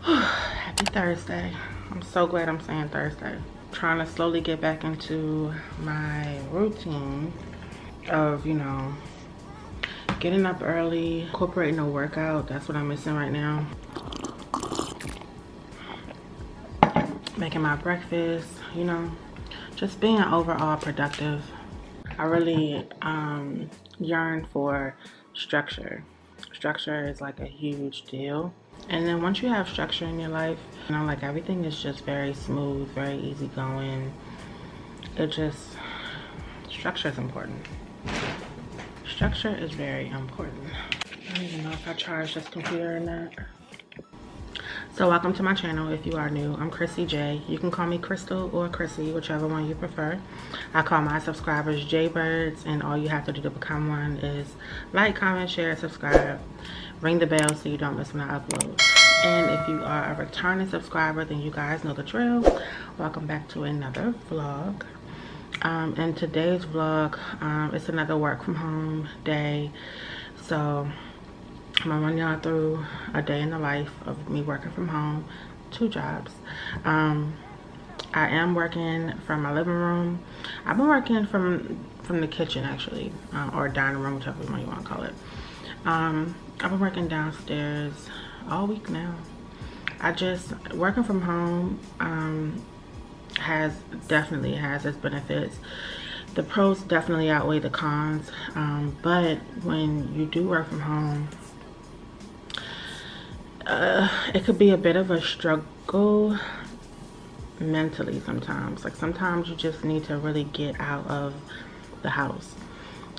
Happy Thursday. I'm so glad I'm saying Thursday. Trying to slowly get back into my routine of, you know, getting up early, incorporating a workout. That's what I'm missing right now. Making my breakfast, you know, just being overall productive. I really yearn for structure. Structure is like a huge deal. And then once you have structure in your life, you know, like everything is just very smooth, very easygoing. Structure is important. Structure is very important. I don't even know if I charged this computer or not. So welcome to my channel. If you are new, I'm Crissy J. You can call me Crystal or Crissy, whichever one you prefer. I call my subscribers Jaybirds, and all you have to do to become one is like, comment, share, subscribe. Ring the bell so you don't miss when I upload. And if you are a returning subscriber, then you guys know the drill. Welcome back to another vlog. And today's vlog, it's another work from home day. So I'm gonna run y'all through a day in the life of me working from home, 2 jobs. I am working from my living room. I've been working from the kitchen actually, or dining room, whichever one you want to call it. I've been working downstairs all week now. Working from home definitely has its benefits. The pros definitely outweigh the cons, but when you do work from home, it could be a bit of a struggle mentally sometimes. Like sometimes you just need to really get out of the house.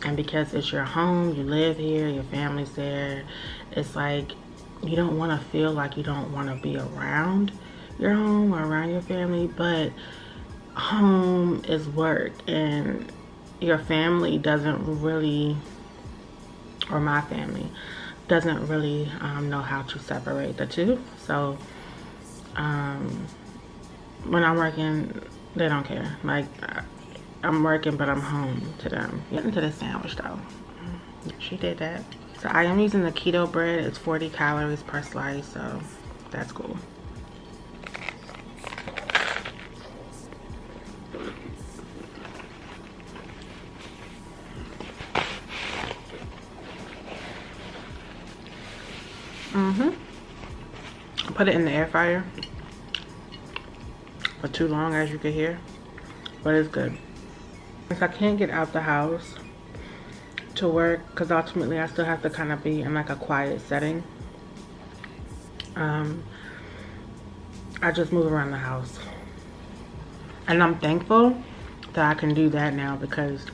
And because it's your home, you live here, your family's there, it's like you don't want to feel like you don't want to be around your home or around your family, but home is work, and your family doesn't really, or my family doesn't really know how to separate the two. So when I'm working, they don't care. Like I'm working, but I'm home to them. Getting to the sandwich though. She did that. So I am using the keto bread. It's 40 calories per slice, so that's cool. Put it in the air fryer for too long, as you can hear, but it's good. If I can't get out the house to work, because ultimately I still have to kind of be in like a quiet setting, I just move around the house. And I'm thankful that I can do that now, because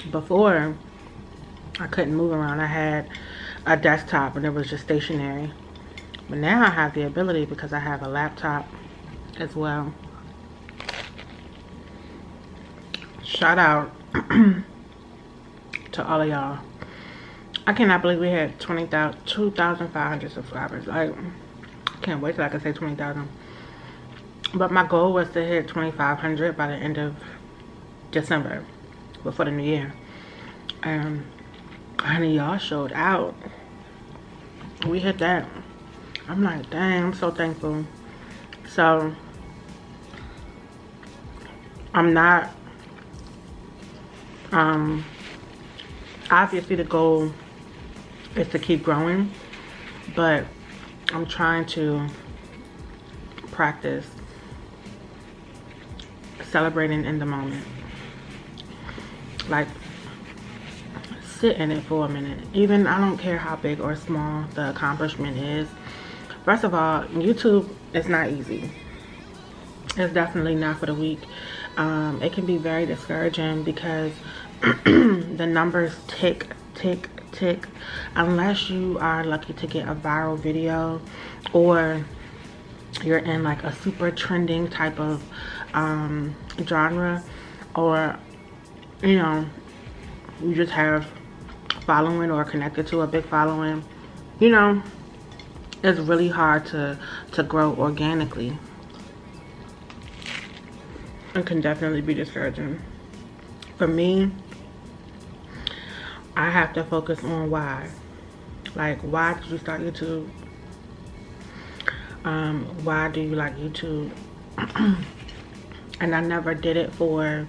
before I couldn't move around. I had a desktop and it was just stationary. But now I have the ability because I have a laptop as well. Shout out to all of y'all. I cannot believe we had 2,500 subscribers. I can't wait till I can say 20,000. But my goal was to hit 2,500 by the end of December, before the new year. And honey, y'all showed out. We hit that. I'm like, dang, I'm so thankful. So I'm not, obviously the goal is to keep growing, but I'm trying to practice celebrating in the moment. Like, sit in it for a minute. Even, I don't care how big or small the accomplishment is. First of all, YouTube is not easy. It's definitely not for the weak. It can be very discouraging because the numbers tick, tick, tick. Unless you are lucky to get a viral video, or you're in like a super trending type of genre, or you know, you just have following or connected to a big following, you know, it's really hard to grow organically. It can definitely be discouraging. For me, I have to focus on why. Like, why did you start YouTube? why do you like YouTube? And I never did it for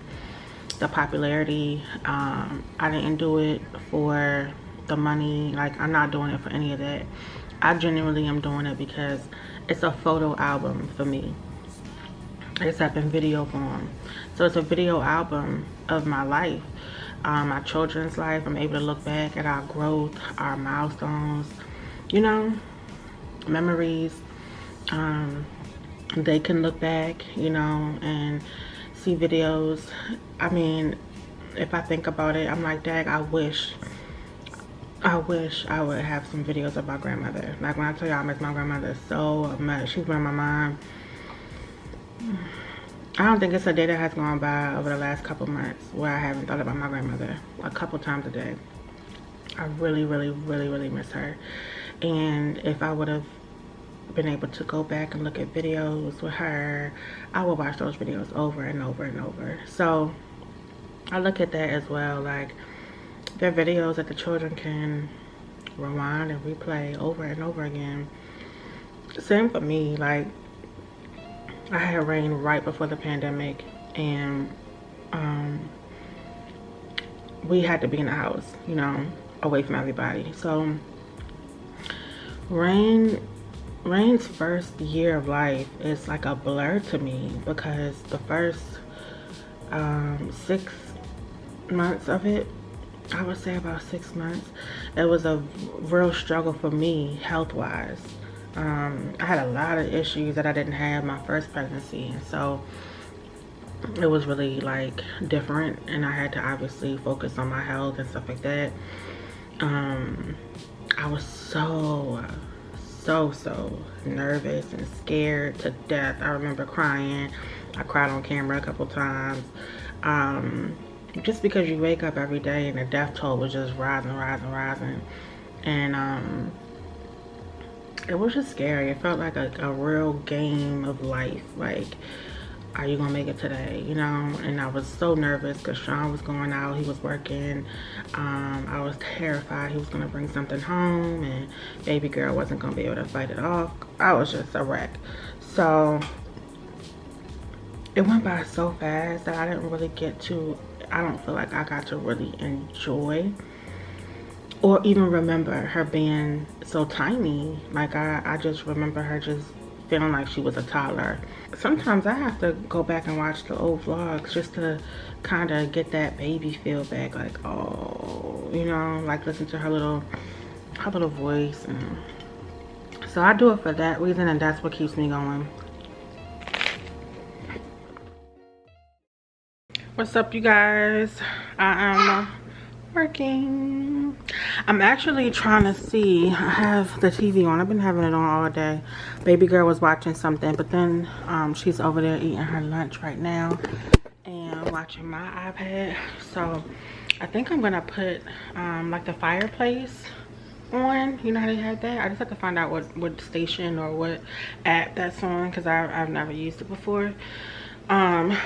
the popularity. I didn't do it for the money. Like, I'm not doing it for any of that. I genuinely am doing it because it's a photo album for me, except in video form. So it's a video album of my life, my children's life. I'm able to look back at our growth, our milestones, you know, memories. They can look back, you know, and see videos. I mean, if I think about it, I'm like, dang, I wish I would have some videos of my grandmother. Like, when I tell you I miss my grandmother so much, she's been in my mind. I don't think it's a day that has gone by over the last couple months where I haven't thought about my grandmother a couple times a day. I really, really, really, really miss her. And if I would have been able to go back and look at videos with her, I would watch those videos over and over and over. So I look at that as well. Like, they're videos that the children can rewind and replay over and over again. Same for me. Like, I had Rain right before the pandemic, and we had to be in the house, you know, away from everybody. So Rain's first year of life is like a blur to me, because the first 6 months of it, I would say about 6 months, it was a real struggle for me health-wise. I had a lot of issues that I didn't have my first pregnancy, and so it was really like different, and I had to obviously focus on my health and stuff like that. I was so nervous and scared to death. I remember crying. I cried on camera a couple times. Just because you wake up every day and the death toll was just rising. And it was just scary. It felt like a real game of life. Like, are you gonna make it today, you know? And I was so nervous because Sean was going out, he was working. I was terrified he was gonna bring something home and baby girl wasn't gonna be able to fight it off. I was just a wreck. So it went by so fast that I didn't really get to, I don't feel like I got to really enjoy or even remember her being so tiny. Like, I just remember her just feeling like she was a toddler. Sometimes I have to go back and watch the old vlogs just to kind of get that baby feel back. Like, oh, you know, like listen to her little voice. And so I do it for that reason, and that's what keeps me going. What's up, you guys? I am working. I'm actually trying to see, I have the TV on. I've been having it on all day. Baby girl was watching something, but then she's over there eating her lunch right now and watching my iPad. So I think I'm gonna put like the fireplace on. You know how they had that? I just have to find out what station or what app that's on, because I've never used it before.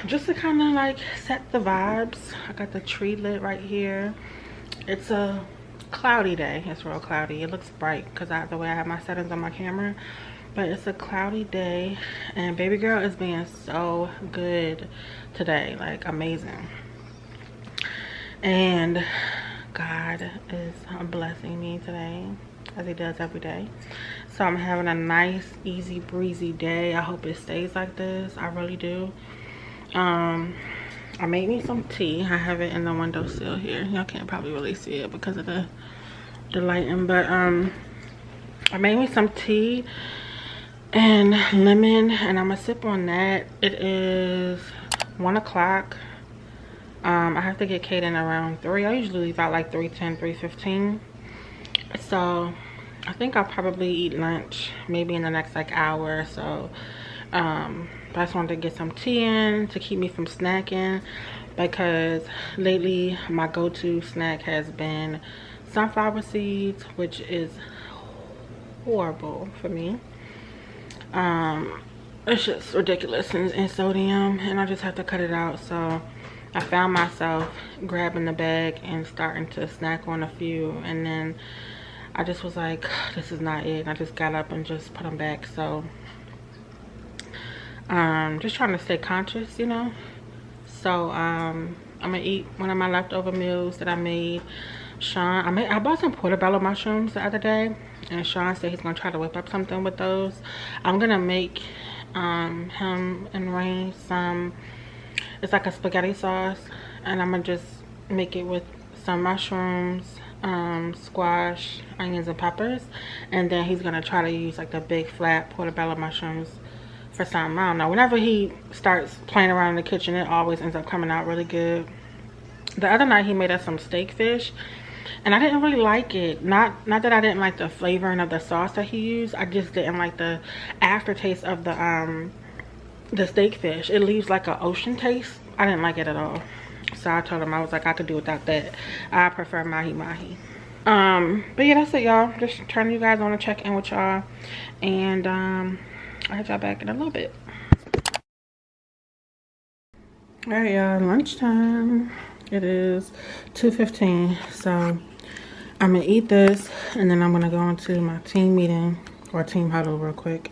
Just to kind of like set the vibes. I got the tree lit right here. It's a cloudy day. It's real cloudy. It looks bright because the way I have my settings on my camera, but it's a cloudy day, and baby girl is being so good today, like amazing. And God is blessing me today, as he does every day. So I'm having a nice, easy breezy day. I hope it stays like this. I really do. I made me some tea. I have it in the windowsill here. Y'all can't probably really see it because of the lighting, but I made me some tea and lemon, and I'm gonna sip on that. It is 1 o'clock. I have to get Kate in around 3. I usually leave out like 3:10, 3:15. So I think I'll probably eat lunch maybe in the next like hour or so. But I just wanted to get some tea in to keep me from snacking, because lately my go-to snack has been sunflower seeds, which is horrible for me. It's just ridiculous in sodium, and I just have to cut it out. So I found myself grabbing the bag and starting to snack on a few, and then I just was like, this is not it. And I just got up and just put them back. So Just trying to stay conscious, you know. So I'm gonna eat one of my leftover meals that I made. Sean, I bought some portobello mushrooms the other day, and Sean said he's gonna try to whip up something with those. I'm gonna make him and Rain some, it's like a spaghetti sauce, and I'm gonna just make it with some mushrooms, squash, onions, and peppers. And then he's gonna try to use like the big flat portobello mushrooms for something. I don't know. Whenever he starts playing around in the kitchen, it always ends up coming out really good. The other night he made us some steak fish, and I didn't really like it. Not that I didn't like the flavoring of the sauce that he used. I just didn't like the aftertaste of the steak fish. It leaves like an ocean taste. I didn't like it at all. So I told him, I was like, I could do without that. I prefer mahi mahi. But yeah, that's it, y'all. Just turning you guys on to check in with y'all, and I'll hit y'all back in a little bit. All right, y'all, lunchtime. It is 2:15, so I'm gonna eat this, and then I'm gonna go into my team meeting or team huddle real quick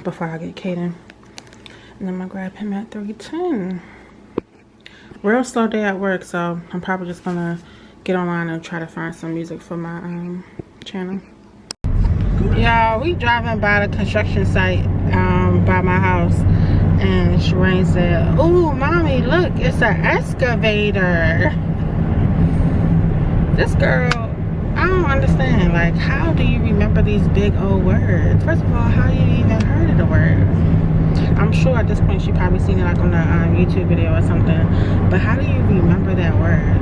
before I get Kaden, and then I'm gonna grab him at 3:10. Real slow day at work, so I'm probably just gonna get online and try to find some music for my channel. Yeah, we driving by the construction site by my house, and Shireen said, "Ooh, mommy, look, it's an excavator." This girl, I don't understand. Like, how do you remember these big old words? First of all, how you even heard of the word? I'm sure at this point she probably seen it like on a YouTube video or something. But how do you remember that word?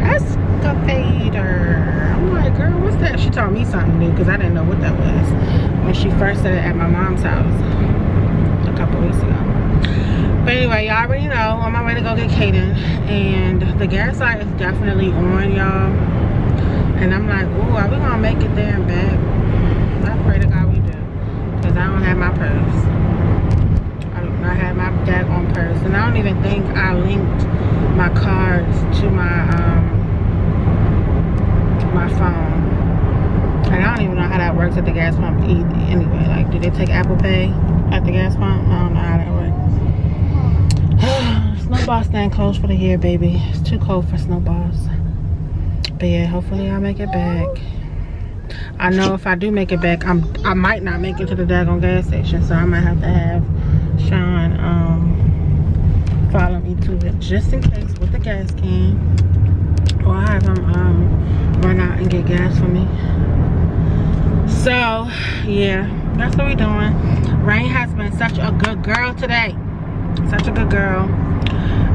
Excavator. I'm like, girl, what's that? She told me something new because I didn't know what that was when she first said it at my mom's house a couple weeks ago. But anyway, y'all already know, on my way to go get Kaden, and the gas light is definitely on, y'all. And I'm like, ooh, are we gonna make it there and back? I pray to God we do, because I don't have my purse. I do not have my daggone purse, and I don't even think I linked my cards to my my phone. And I don't even know how that works at the gas pump anyway. Like, do they take Apple Pay at the gas pump? I don't know how that works. Snowball stand closed for the year, baby. It's too cold for snowballs. But yeah, hopefully I'll make it back. I know if I do make it back, I might not make it to the daggone gas station, so I might have to have Sean follow me to it just in case with the gas can, or I have him run out and get gas for me. So yeah, that's what we're doing. Rain has been such a good girl today. Such a good girl.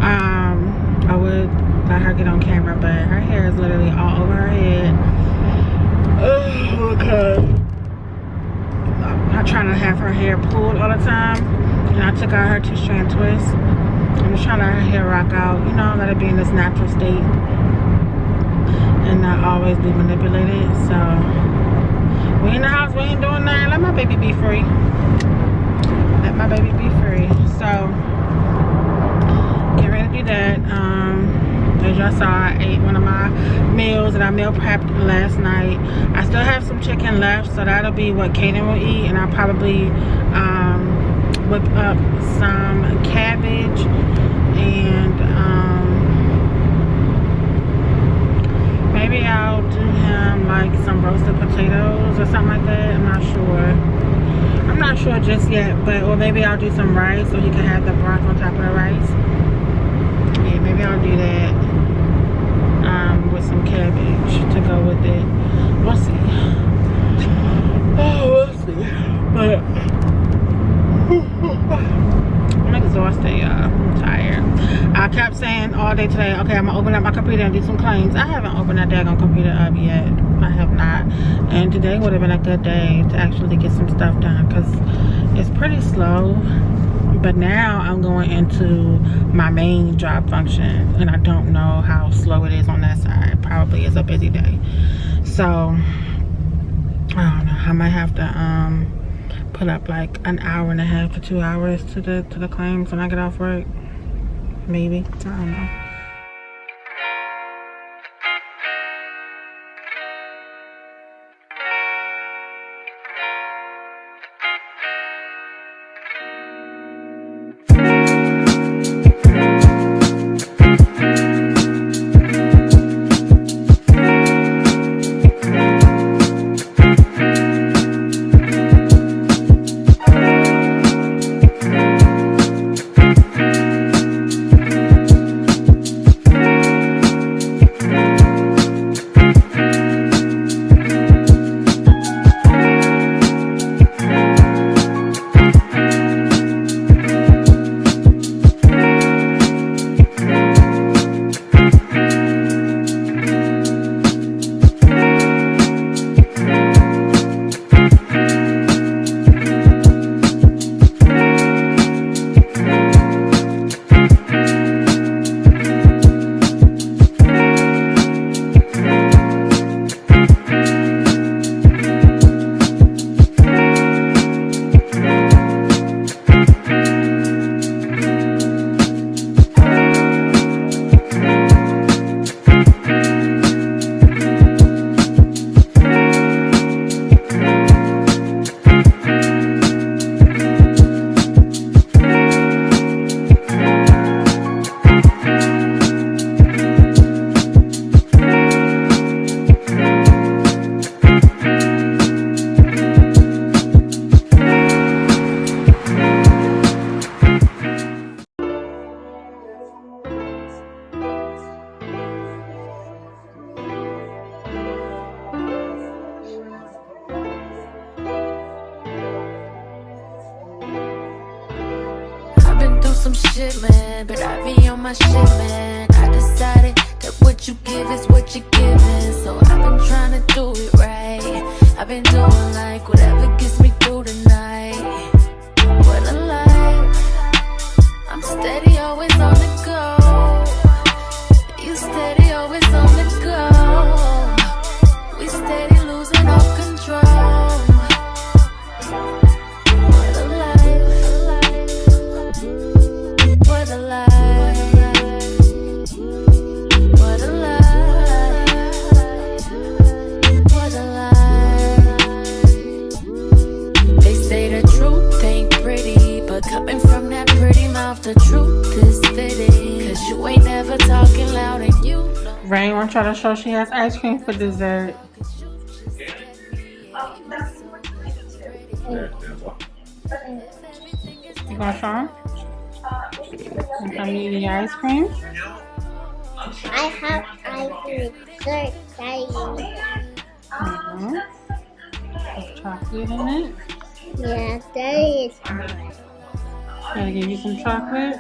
I would let her get on camera, but her hair is literally all over her head. Okay. I'm not trying to have her hair pulled all the time, and I took out her 2-strand twist. I'm just trying to let her hair rock out, you know, let it be in this natural state and not always be manipulated. So we in the house, we ain't doing nothing. Let my baby be free. Let my baby be free. So get ready to do that. As y'all saw, I ate one of my meals that I meal prepped last night. I still have some chicken left, so that'll be what Kaden will eat, and I'll probably whip up some cabbage and maybe I'll do him like some roasted potatoes or something like that. I'm not sure just yet, but or maybe I'll do some rice so he can have the broth on top of the rice. Yeah, maybe I'll do that with some cabbage to go with it. We'll see. Oh, we'll see. But I'm exhausted, y'all. I'm tired. I kept saying all day today, okay, I'm gonna open up my computer and do some claims. I haven't opened that daggone computer up yet. I have not. And today would have been a good day to actually get some stuff done, because it's pretty slow. But now I'm going into my main job function, and I don't know how slow it is on that side. Probably is a busy day. So I don't know. I might have to put up like an hour and a half to 2 hours to the claims when I get off work. Maybe. I don't know. some shit, man, but I be on my shit, man. I decided that what you give is what you're giving, so I've been trying to do it right. I've been doing like whatever gets me through the night. What a life. I'm steady, always on the go. You steady, always on the go. We steady losing all control. What a life. What a life. What a life. What a life. They say the truth ain't pretty, but coming from that pretty mouth, the truth is fitting. Cause you ain't never talking loud and you know. Rain wants y'all to show she has ice cream for dessert. You gonna show him? You gonna eat the ice cream? I have ice cream. Good, There's chocolate in it. yeah, there is. Gotta give you some chocolate.